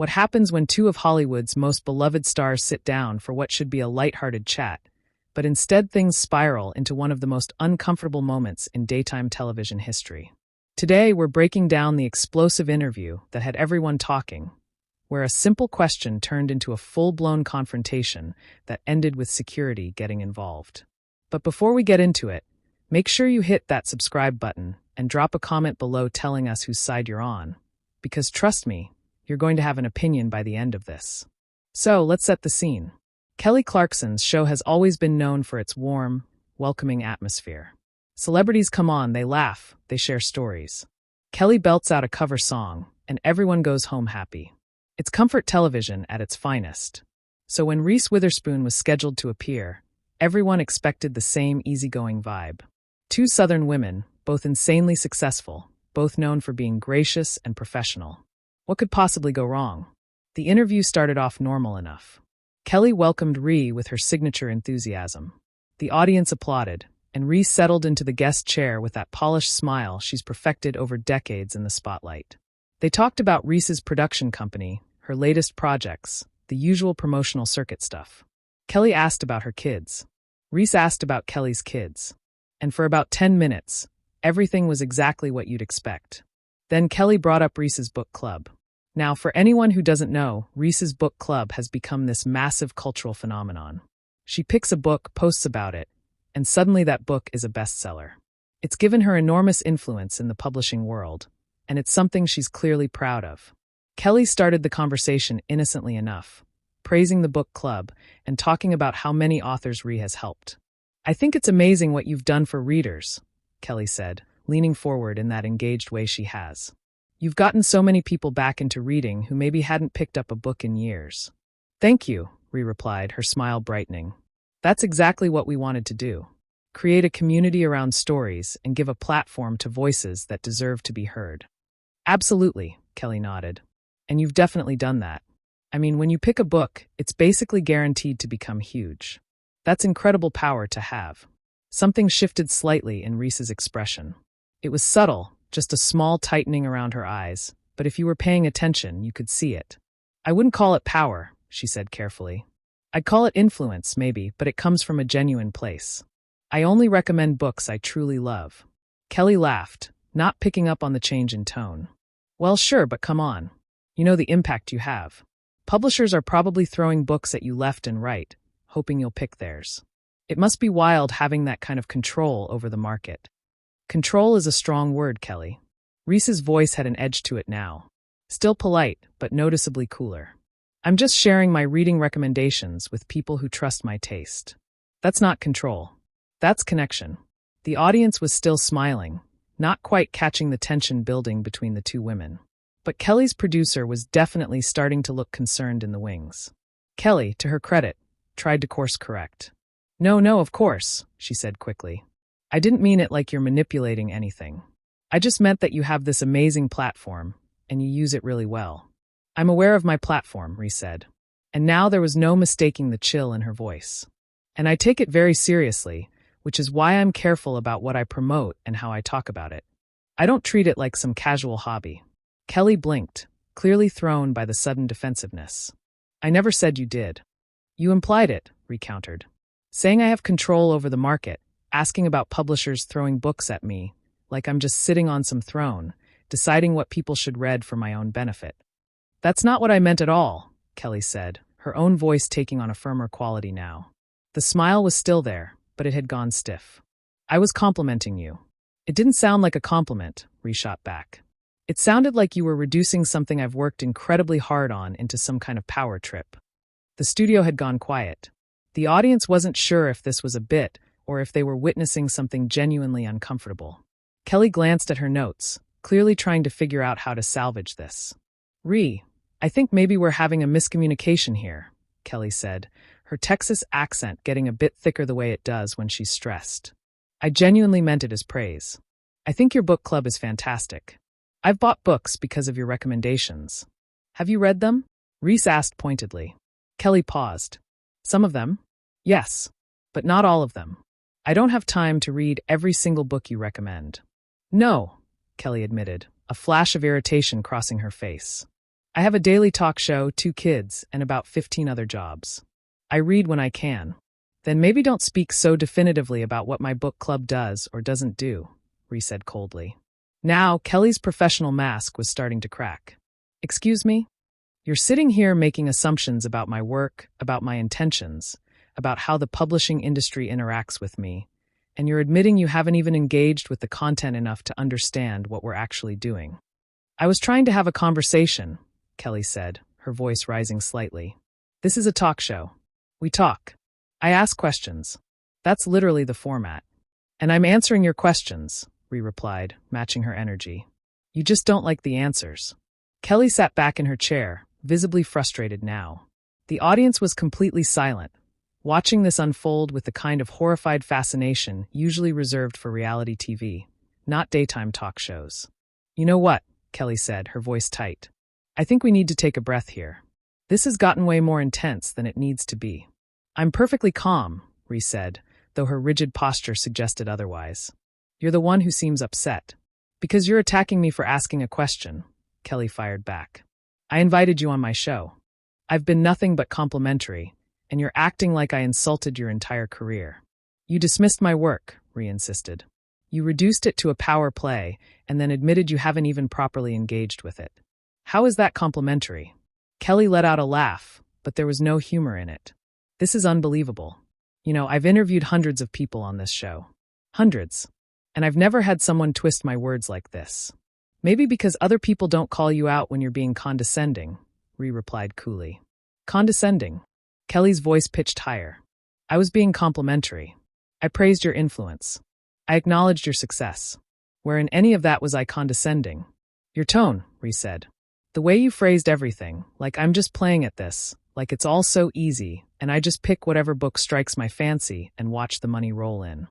What happens when two of Hollywood's most beloved stars sit down for what should be a lighthearted chat, but instead things spiral into one of the most uncomfortable moments in daytime television history. Today, we're breaking down the explosive interview that had everyone talking, where a simple question turned into a full-blown confrontation that ended with security getting involved. But before we get into it, make sure you hit that subscribe button and drop a comment below telling us whose side you're on, because trust me, you're going to have an opinion by the end of this. So, let's set the scene. Kelly Clarkson's show has always been known for its warm, welcoming atmosphere. Celebrities come on, they laugh, they share stories. Kelly belts out a cover song, and everyone goes home happy. It's comfort television at its finest. So when Reese Witherspoon was scheduled to appear, everyone expected the same easygoing vibe. Two Southern women, both insanely successful, both known for being gracious and professional. What could possibly go wrong? The interview started off normal enough. Kelly welcomed Ree with her signature enthusiasm. The audience applauded, and Ree settled into the guest chair with that polished smile she's perfected over decades in the spotlight. They talked about Reese's production company, her latest projects, the usual promotional circuit stuff. Kelly asked about her kids. Reese asked about Kelly's kids. And for about 10 minutes, everything was exactly what you'd expect. Then Kelly brought up Reese's book club. Now, for anyone who doesn't know, Reese's book club has become this massive cultural phenomenon. She picks a book, posts about it, and suddenly that book is a bestseller. It's given her enormous influence in the publishing world, and it's something she's clearly proud of. Kelly started the conversation innocently enough, praising the book club and talking about how many authors Ree has helped. "I think it's amazing what you've done for readers," Kelly said, leaning forward in that engaged way she has. "You've gotten so many people back into reading who maybe hadn't picked up a book in years." "Thank you," Ree replied, her smile brightening. "That's exactly what we wanted to do. Create a community around stories and give a platform to voices that deserve to be heard." "Absolutely," Kelly nodded. "And you've definitely done that. I mean, when you pick a book, it's basically guaranteed to become huge. That's incredible power to have." Something shifted slightly in Reese's expression. It was subtle, just a small tightening around her eyes, but if you were paying attention, you could see it. "I wouldn't call it power," she said carefully. "I'd call it influence, maybe, but it comes from a genuine place. I only recommend books I truly love." Kelly laughed, not picking up on the change in tone. "Well, sure, but come on. You know the impact you have. Publishers are probably throwing books at you left and right, hoping you'll pick theirs. It must be wild having that kind of control over the market." "Control is a strong word, Kelly." Reese's voice had an edge to it now. Still polite, but noticeably cooler. "I'm just sharing my reading recommendations with people who trust my taste. That's not control. That's connection." The audience was still smiling, not quite catching the tension building between the two women. But Kelly's producer was definitely starting to look concerned in the wings. Kelly, to her credit, tried to course correct. No, of course," she said quickly. "I didn't mean it like you're manipulating anything. I just meant that you have this amazing platform, and you use it really well." "I'm aware of my platform," Reese said. And now there was no mistaking the chill in her voice. "And I take it very seriously, which is why I'm careful about what I promote and how I talk about it. I don't treat it like some casual hobby." Kelly blinked, clearly thrown by the sudden defensiveness. "I never said you did." "You implied it," Reese countered. "Saying I have control over the market, asking about publishers throwing books at me, like I'm just sitting on some throne, deciding what people should read for my own benefit." "That's not what I meant at all," Kelly said, her own voice taking on a firmer quality now. The smile was still there, but it had gone stiff. "I was complimenting you." "It didn't sound like a compliment," Reese shot back. "It sounded like you were reducing something I've worked incredibly hard on into some kind of power trip." The studio had gone quiet. The audience wasn't sure if this was a bit or if they were witnessing something genuinely uncomfortable. Kelly glanced at her notes, clearly trying to figure out how to salvage this. "Ree, I think maybe we're having a miscommunication here," Kelly said, her Texas accent getting a bit thicker the way it does when she's stressed. "I genuinely meant it as praise. I think your book club is fantastic. I've bought books because of your recommendations." "Have you read them?" Reese asked pointedly. Kelly paused. "Some of them? Yes, but not all of them. I don't have time to read every single book you recommend." "No," Kelly admitted, a flash of irritation crossing her face. I have a daily talk show, 2 kids, and about 15 other jobs. I read when I can. Then maybe don't speak so definitively about what my book club does or doesn't do, Reese said coldly. Now, Kelly's professional mask was starting to crack. Excuse me? You're sitting here making assumptions about my work, about my intentions, about how the publishing industry interacts with me, and you're admitting you haven't even engaged with the content enough to understand what we're actually doing. I was trying to have a conversation, Kelly said, her voice rising slightly. This is a talk show. We talk. I ask questions. That's literally the format. And I'm answering your questions, Ree replied, matching her energy. You just don't like the answers. Kelly sat back in her chair, visibly frustrated now. The audience was completely silent, watching this unfold with the kind of horrified fascination usually reserved for reality TV, not daytime talk shows. You know what? Kelly said, her voice tight. I think we need to take a breath here. This has gotten way more intense than it needs to be. I'm perfectly calm, Reese said, though her rigid posture suggested otherwise. You're the one who seems upset. Because you're attacking me for asking a question, Kelly fired back. I invited you on my show. I've been nothing but complimentary, and you're acting like I insulted your entire career. You dismissed my work, Ree insisted. You reduced it to a power play and then admitted you haven't even properly engaged with it. How is that complimentary? Kelly let out a laugh, but there was no humor in it. This is unbelievable. You know, I've interviewed hundreds of people on this show. Hundreds. And I've never had someone twist my words like this. Maybe because other people don't call you out when you're being condescending, Ree replied coolly. Condescending? Kelly's voice pitched higher. I was being complimentary. I praised your influence. I acknowledged your success. Where in any of that was I condescending? Your tone, Ree said. The way you phrased everything, like I'm just playing at this, like it's all so easy, and I just pick whatever book strikes my fancy and watch the money roll in.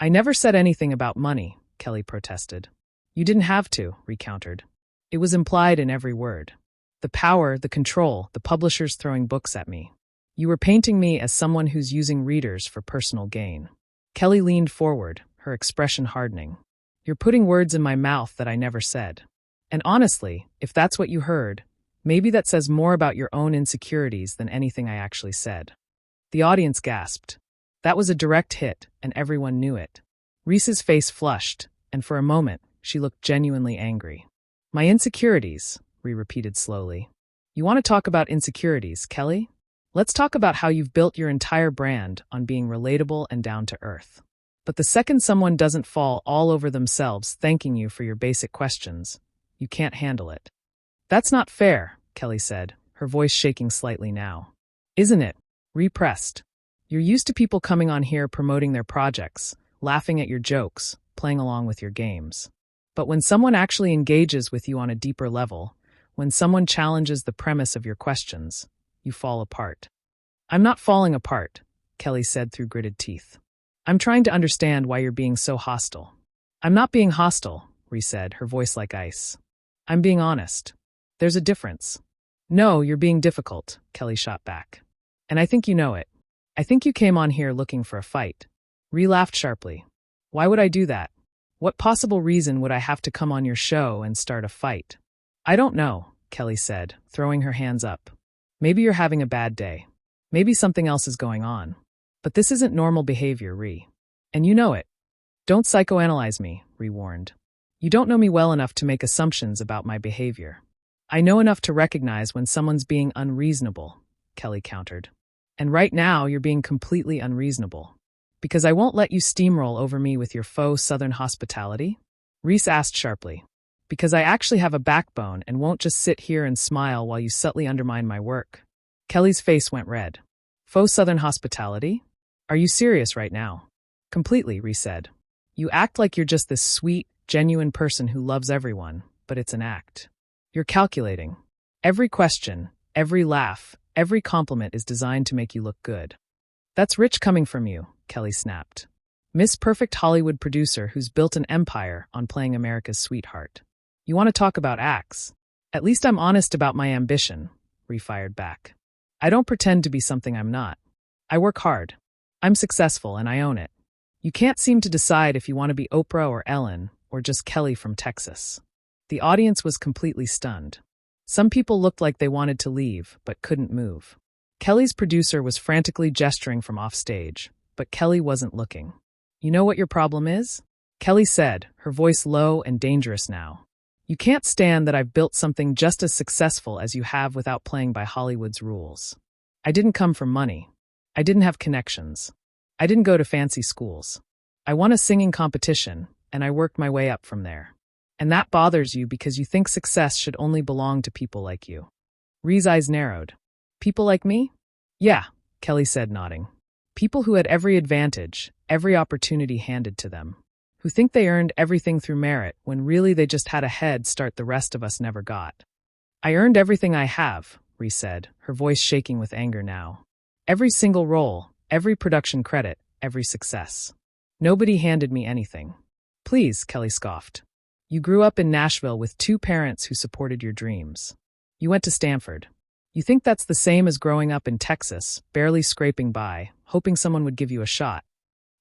I never said anything about money, Kelly protested. You didn't have to, Ree countered. It was implied in every word. The power, the control, the publishers throwing books at me. You were painting me as someone who's using readers for personal gain. Kelly leaned forward, her expression hardening. You're putting words in my mouth that I never said. And honestly, if that's what you heard, maybe that says more about your own insecurities than anything I actually said. The audience gasped. That was a direct hit, and everyone knew it. Reese's face flushed, and for a moment, she looked genuinely angry. My insecurities, Ree repeated slowly. You want to talk about insecurities, Kelly? Let's talk about how you've built your entire brand on being relatable and down to earth. But the second someone doesn't fall all over themselves thanking you for your basic questions, you can't handle it. That's not fair, Kelly said, her voice shaking slightly now. Isn't it? Ree pressed. You're used to people coming on here promoting their projects, laughing at your jokes, playing along with your games. But when someone actually engages with you on a deeper level, when someone challenges the premise of your questions, you fall apart. I'm not falling apart, Kelly said through gritted teeth. I'm trying to understand why you're being so hostile. I'm not being hostile, Ree said, her voice like ice. I'm being honest. There's a difference. No, you're being difficult, Kelly shot back. And I think you know it. I think you came on here looking for a fight. Ree laughed sharply. Why would I do that? What possible reason would I have to come on your show and start a fight? I don't know, Kelly said, throwing her hands up. Maybe you're having a bad day. Maybe something else is going on. But this isn't normal behavior, Ree. And you know it. Don't psychoanalyze me, Ree warned. You don't know me well enough to make assumptions about my behavior. I know enough to recognize when someone's being unreasonable, Kelly countered. And right now, you're being completely unreasonable. Because I won't let you steamroll over me with your faux Southern hospitality? Reese asked sharply. Because I actually have a backbone and won't just sit here and smile while you subtly undermine my work. Kelly's face went red. Faux Southern hospitality? Are you serious right now? Completely, Reese said. You act like you're just this sweet, genuine person who loves everyone, but it's an act. You're calculating. Every question, every laugh, every compliment is designed to make you look good. That's rich coming from you, Kelly snapped. Miss Perfect Hollywood producer who's built an empire on playing America's sweetheart. You want to talk about acts? At least I'm honest about my ambition, Ree fired back. I don't pretend to be something I'm not. I work hard. I'm successful and I own it. You can't seem to decide if you want to be Oprah or Ellen or just Kelly from Texas. The audience was completely stunned. Some people looked like they wanted to leave, but couldn't move. Kelly's producer was frantically gesturing from offstage, but Kelly wasn't looking. You know what your problem is? Kelly said, her voice low and dangerous now. You can't stand that I've built something just as successful as you have without playing by Hollywood's rules. I didn't come from money. I didn't have connections. I didn't go to fancy schools. I won a singing competition, and I worked my way up from there. And that bothers you because you think success should only belong to people like you. Ree's eyes narrowed. People like me? Yeah, Kelly said, nodding. People who had every advantage, every opportunity handed to them. Who think they earned everything through merit when really they just had a head start the rest of us never got. I earned everything I have, Reese said, her voice shaking with anger now. Every single role, every production credit, every success. Nobody handed me anything. Please, Kelly scoffed. You grew up in Nashville with 2 parents who supported your dreams. You went to Stanford. You think that's the same as growing up in Texas, barely scraping by, hoping someone would give you a shot.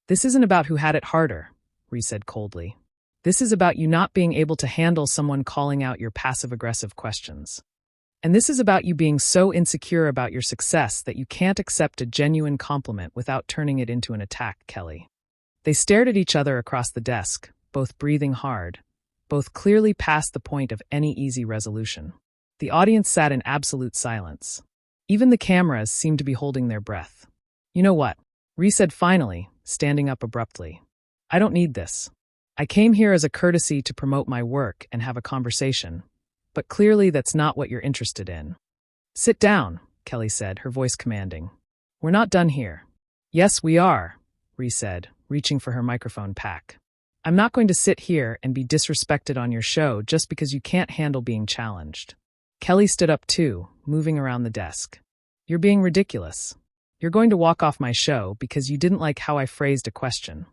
This isn't about who had it harder, Reese said coldly. This is about you not being able to handle someone calling out your passive-aggressive questions. And this is about you being so insecure about your success that you can't accept a genuine compliment without turning it into an attack, Kelly. They stared at each other across the desk, both breathing hard, both clearly past the point of any easy resolution. The audience sat in absolute silence. Even the cameras seemed to be holding their breath. You know what? Reese said finally, standing up abruptly. I don't need this. I came here as a courtesy to promote my work and have a conversation, but clearly that's not what you're interested in. Sit down, Kelly said, her voice commanding. We're not done here. Yes, we are, Reese said, reaching for her microphone pack. I'm not going to sit here and be disrespected on your show just because you can't handle being challenged. Kelly stood up too, moving around the desk. You're being ridiculous. You're going to walk off my show because you didn't like how I phrased a question.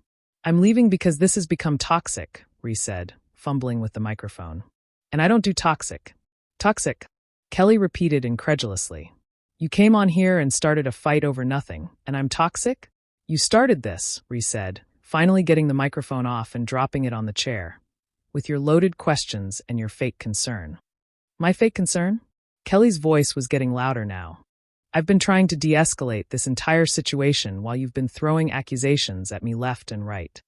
I'm leaving because this has become toxic, Reese said, fumbling with the microphone. And I don't do toxic. Toxic? Kelly repeated incredulously. You came on here and started a fight over nothing, and I'm toxic? You started this, Reese said, finally getting the microphone off and dropping it on the chair, with your loaded questions and your fake concern. My fake concern? Kelly's voice was getting louder now. I've been trying to de-escalate this entire situation while you've been throwing accusations at me left and right.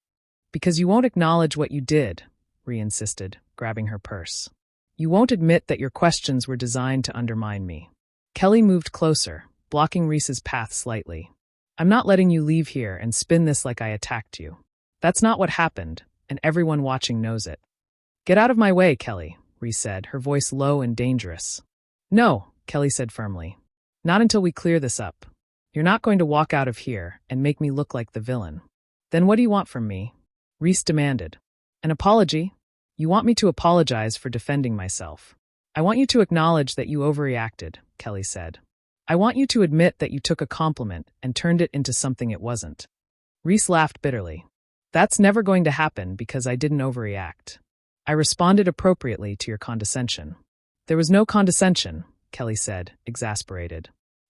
Because you won't acknowledge what you did, Rhea insisted, grabbing her purse. You won't admit that your questions were designed to undermine me. Kelly moved closer, blocking Reese's path slightly. I'm not letting you leave here and spin this like I attacked you. That's not what happened, and everyone watching knows it. Get out of my way, Kelly, Reese said, her voice low and dangerous. No, Kelly said firmly. Not until we clear this up. You're not going to walk out of here and make me look like the villain. Then what do you want from me? Reese demanded. An apology? You want me to apologize for defending myself. I want you to acknowledge that you overreacted, Kelly said. I want you to admit that you took a compliment and turned it into something it wasn't. Reese laughed bitterly. That's never going to happen because I didn't overreact. I responded appropriately to your condescension. There was no condescension, Kelly said, exasperated.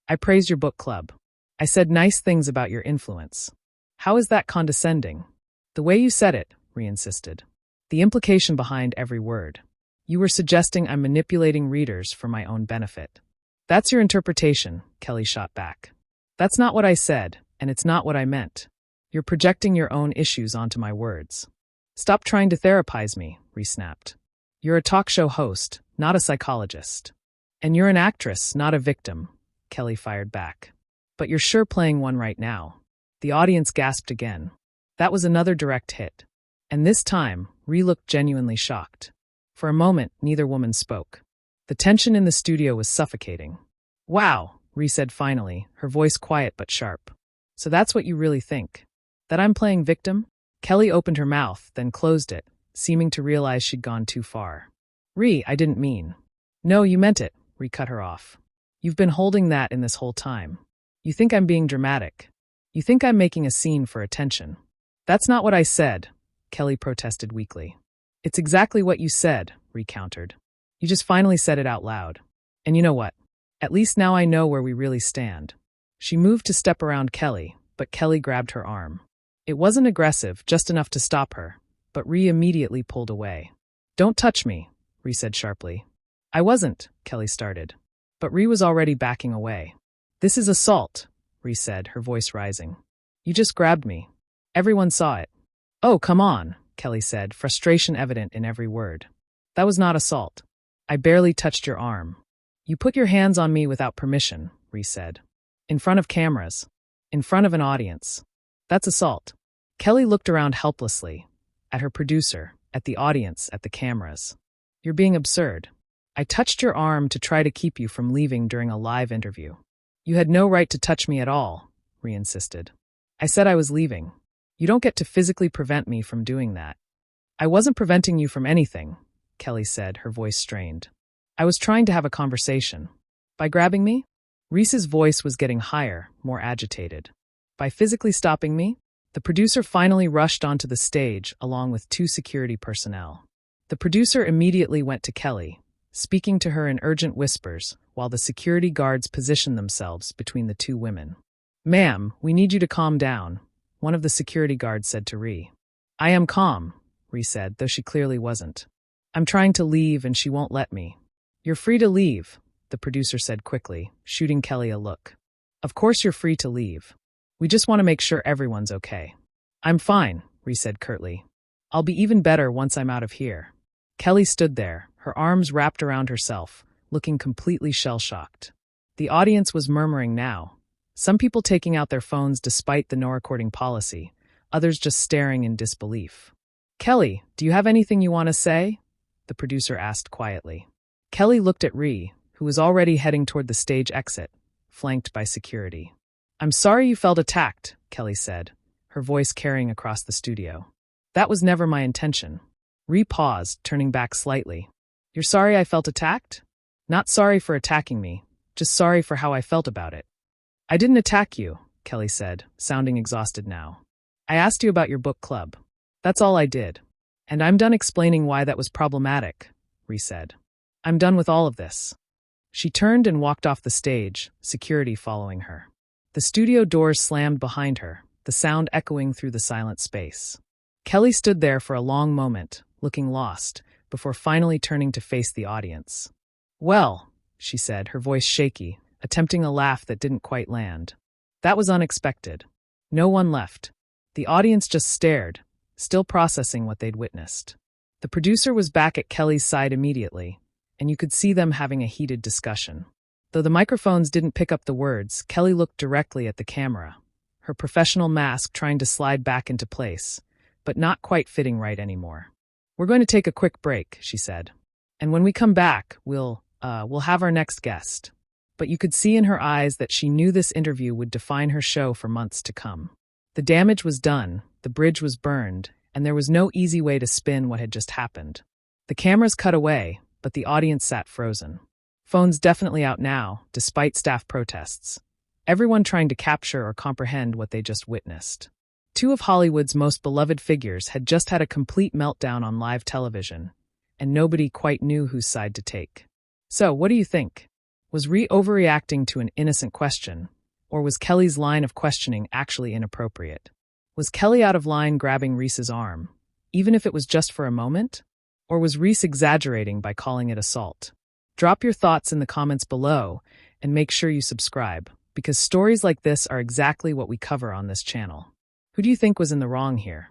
I praised your book club. I said nice things about your influence. How is that condescending? The way you said it, Rhea insisted. The implication behind every word. You were suggesting I'm manipulating readers for my own benefit. That's your interpretation, Kelly shot back. That's not what I said, and it's not what I meant. You're projecting your own issues onto my words. Stop trying to therapize me, Rhea snapped. You're a talk show host, not a psychologist. And you're an actress, not a victim, Kelly fired back. But you're sure playing one right now. The audience gasped again. That was another direct hit. And this time, Rhea looked genuinely shocked. For a moment, neither woman spoke. The tension in the studio was suffocating. Wow, Rhea said finally, her voice quiet but sharp. So that's what you really think? That I'm playing victim? Kelly opened her mouth, then closed it, seeming to realize she'd gone too far. Rhea, I didn't mean. No, you meant it, Rhea cut her off. You've been holding that in this whole time. You think I'm being dramatic. You think I'm making a scene for attention. That's not what I said, Kelly protested weakly. It's exactly what you said, Rhea countered. You just finally said it out loud. And you know what? At least now I know where we really stand. She moved to step around Kelly, but Kelly grabbed her arm. It wasn't aggressive, just enough to stop her, but Rhea immediately pulled away. Don't touch me, Rhea said sharply. I wasn't, Kelly started. But Ree was already backing away. This is assault, Ree said, her voice rising. You just grabbed me. Everyone saw it. Oh, come on, Kelly said, frustration evident in every word. That was not assault. I barely touched your arm. You put your hands on me without permission, Ree said. In front of cameras. In front of an audience. That's assault. Kelly looked around helplessly. At her producer, at the audience, at the cameras. You're being absurd. I touched your arm to try to keep you from leaving during a live interview. You had no right to touch me at all, Ree insisted. I said I was leaving. You don't get to physically prevent me from doing that. I wasn't preventing you from anything, Kelly said, her voice strained. I was trying to have a conversation. By grabbing me? Reese's voice was getting higher, more agitated. By physically stopping me? The producer finally rushed onto the stage along with 2 security personnel. The producer immediately went to Kelly, speaking to her in urgent whispers while the security guards positioned themselves between the 2 women. Ma'am, we need you to calm down, one of the security guards said to Ree. I am calm, Ree said, though she clearly wasn't. I'm trying to leave and she won't let me. You're free to leave, the producer said quickly, shooting Kelly a look. Of course you're free to leave. We just want to make sure everyone's okay. I'm fine, Ree said curtly. I'll be even better once I'm out of here. Kelly stood there, her arms wrapped around herself, looking completely shell-shocked. The audience was murmuring now, some people taking out their phones despite the no-recording policy, others just staring in disbelief. Kelly, do you have anything you want to say? The producer asked quietly. Kelly looked at Ree, who was already heading toward the stage exit, flanked by security. I'm sorry you felt attacked, Kelly said, her voice carrying across the studio. That was never my intention. Ree paused, turning back slightly. You're sorry I felt attacked? Not sorry for attacking me, just sorry for how I felt about it. I didn't attack you, Kelly said, sounding exhausted now. I asked you about your book club. That's all I did. And I'm done explaining why that was problematic, Ree said. I'm done with all of this. She turned and walked off the stage, security following her. The studio doors slammed behind her, the sound echoing through the silent space. Kelly stood there for a long moment, looking lost, before finally turning to face the audience. Well, she said, her voice shaky, attempting a laugh that didn't quite land. That was unexpected. No one left. The audience just stared, still processing what they'd witnessed. The producer was back at Kelly's side immediately, and you could see them having a heated discussion. Though the microphones didn't pick up the words, Kelly looked directly at the camera, her professional mask trying to slide back into place, but not quite fitting right anymore. We're going to take a quick break, she said. And when we come back, we'll have our next guest. But you could see in her eyes that she knew this interview would define her show for months to come. The damage was done, the bridge was burned, and there was no easy way to spin what had just happened. The cameras cut away, but the audience sat frozen. Phones definitely out now, despite staff protests. Everyone trying to capture or comprehend what they just witnessed. 2 of Hollywood's most beloved figures had just had a complete meltdown on live television, and nobody quite knew whose side to take. So, what do you think? Was Ree overreacting to an innocent question, or was Kelly's line of questioning actually inappropriate? Was Kelly out of line grabbing Reese's arm, even if it was just for a moment? Or was Reese exaggerating by calling it assault? Drop your thoughts in the comments below, and make sure you subscribe, because stories like this are exactly what we cover on this channel. Who do you think was in the wrong here?